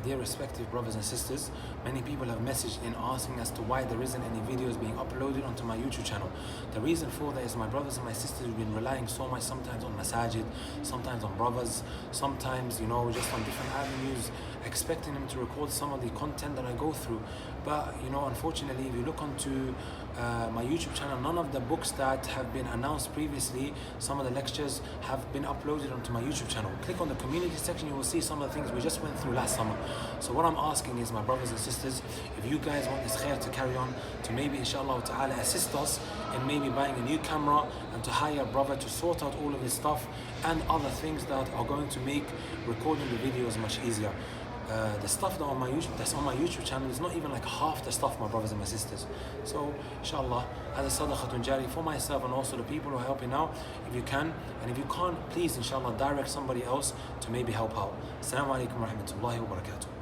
Dear respective brothers and sisters, many people have messaged in asking as to why there isn't any videos being uploaded onto my YouTube channel. The reason for that is my brothers and my sisters have been relying so much, sometimes on Masaajid, sometimes on brothers, sometimes, just on different avenues, expecting them to record some of the content that I go through. But, unfortunately, if you look onto my YouTube channel, none of the books that have been announced previously, some of the lectures have been uploaded onto my YouTube channel. Click on the community section, you will see some of the things we just went through last summer. So what I'm asking is, my brothers and sisters, if you guys want this khair to carry on, to maybe inshallah ta'ala assist us in maybe buying a new camera and to hire a brother to sort out all of this stuff and other things that are going to make recording the videos much easier. The stuff that's on my YouTube channel is not even like half the stuff, my brothers and my sisters. So inshallah, as a sadaqatun jari for myself and also the people who are helping out, if you can, and if you can't, please inshallah direct somebody else to maybe help out. Assalamu alaikum wa rahmatullahi wa barakatuh.